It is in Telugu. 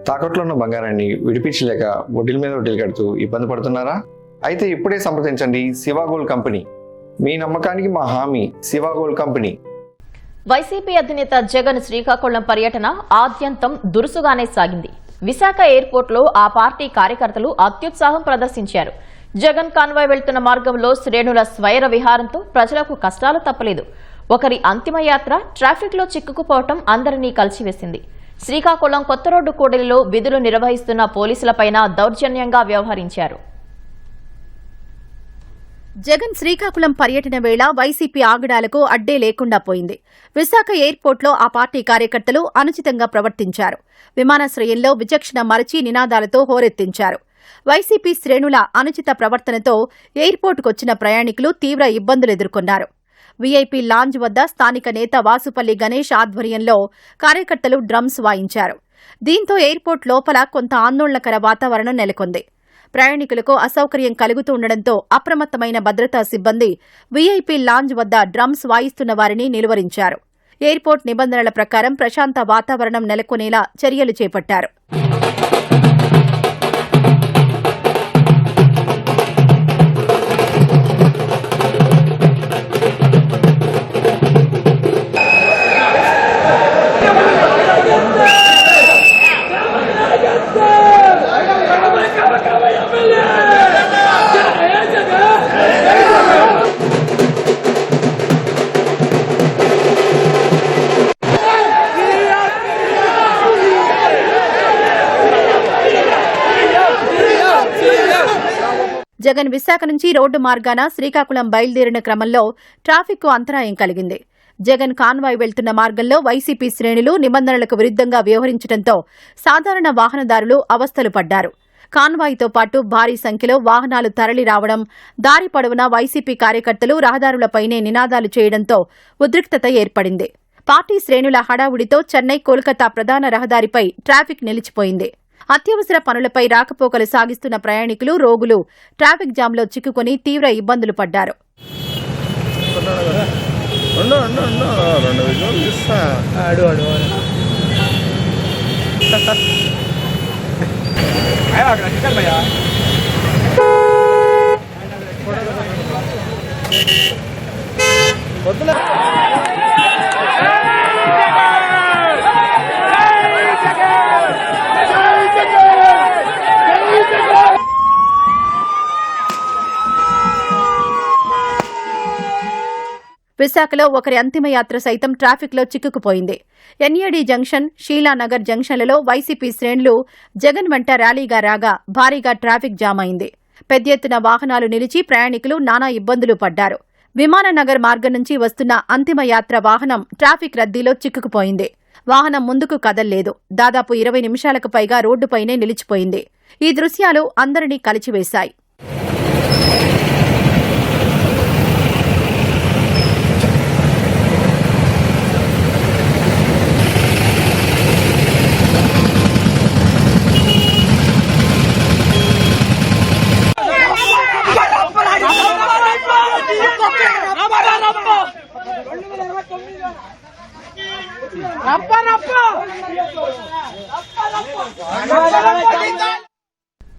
తాకట్లో ఉన్న బంగారాన్ని విడిపించలేక వడ్డీల మీద వడ్డీలు కడుతూ ఇబ్బంది పడుతున్నారా? అయితే ఇప్పుడే సంప్రదించండి శివ గోల్డ్ కంపెనీ. మీ నమ్మకానికి మా హామీ శివ గోల్డ్ కంపెనీ. వైసీపీ అధినేత జగన్ శ్రీకాకుళం పర్యటన ఆద్యంతం దురుసుగానే సాగింది. విశాఖ ఎయిర్పోర్ట్లో ఆ పార్టీ కార్యకర్తలు అత్యుత్సాహం ప్రదర్శించారు. జగన్ కాన్వాయ్ వెళ్తున్న మార్గంలో శ్రేణుల స్వైర విహారంతో ప్రజలకు కష్టాలు తప్పలేదు. ఒకరి అంతిమయాత్ర ట్రాఫిక్ లో చిక్కుకుపోవటం అందరినీ కలిసివేసింది. శ్రీకాకుళం కొత్త రోడ్డు కూడలిలో విధులు నిర్వహిస్తున్న పోలీసులపైన దౌర్జన్యంగా వ్యవహరించారు. జగన్ శ్రీకాకుళం పర్యటన వేళ వైసీపీ ఆగడాలకు అడ్డే లేకుండా పోయింది. విశాఖ ఎయిర్పోర్ట్లో ఆ పార్టీ కార్యకర్తలు అనుచితంగా ప్రవర్తించారు. విమానాశ్రయంలో విచక్షణ మరచి నినాదాలతో హోరెత్తించారు. వైసీపీ శ్రేణుల అనుచిత ప్రవర్తనతో ఎయిర్పోర్టుకొచ్చిన ప్రయాణికులు తీవ్ర ఇబ్బందులు ఎదుర్కొన్నారు. వీఐపీ లాంజ్ వద్ద స్థానిక నేత వాసుపల్లి గణేష్ ఆధ్వర్యంలో కార్యకర్తలు డ్రమ్స్ వాయించారు. దీంతో ఎయిర్పోర్ట్ లోపల కొంత ఆందోళనకర వాతావరణం నెలకొంది. ప్రయాణికులకు అసౌకర్యం కలుగుతూ ఉండడంతో అప్రమత్తమైన భద్రతా సిబ్బంది వీఐపీ లాంజ్ వద్ద డ్రమ్స్ వాయిస్తున్న వారిని నిలువరించారు. ఎయిర్పోర్ట్ నిబంధనల ప్రకారం ప్రశాంత వాతావరణం నెలకొనేలా చర్యలు చేపట్టారు. జగన్ విశాఖ నుంచి రోడ్డు మార్గాన శ్రీకాకుళం బయలుదేరిన క్రమంలో ట్రాఫిక్కు అంతరాయం కలిగింది. జగన్ కాన్వాయ్ వెళ్తున్న మార్గంలో వైసీపీ శ్రేణులు నిబంధనలకు విరుద్ధంగా వ్యవహరించడంతో సాధారణ వాహనదారులు అవస్థలు పడ్డారు. కాన్వాయ్తో పాటు భారీ సంఖ్యలో వాహనాలు తరలి రావడం, దారి పొడవునా వైసీపీ కార్యకర్తలు రహదారులపైనే నినాదాలు చేయడంతో ఉద్రిక్తత ఏర్పడింది. పార్టీ శ్రేణుల హడావుడితో చెన్నై కోల్కతా ప్రధాన రహదారిపై ట్రాఫిక్ నిలిచిపోయింది. అత్యవసర పనులపై రాకపోకలు సాగిస్తున్న ప్రయాణికులు, రోగులు ట్రాఫిక్ జామ్లో చిక్కుకుని తీవ్ర ఇబ్బందులు పడ్డారు. విశాఖలో ఒకరి అంతిమయాత్ర సైతం ట్రాఫిక్లో చిక్కుకుపోయింది. ఎన్ఏడి జంక్షన్, షీలానగర్ జంక్షన్లలో వైసీపీ శ్రేణులు జగన్ వెంట ర్యాలీగా రాగా భారీగా ట్రాఫిక్ జామ్ అయింది. పెద్ద ఎత్తున వాహనాలు నిలిచి ప్రయాణికులు నానా ఇబ్బందులు పడ్డారు. విమాననగర్ మార్గం నుంచి వస్తున్న అంతిమయాత్ర వాహనం ట్రాఫిక్ రద్దీలో చిక్కుకుపోయింది. వాహనం ముందుకు కదల్లేదు. దాదాపు 20 నిమిషాలకు పైగా రోడ్డుపైనే నిలిచిపోయింది. ఈ దృశ్యాలు అందరినీ కలిచివేశాయి. రప్ప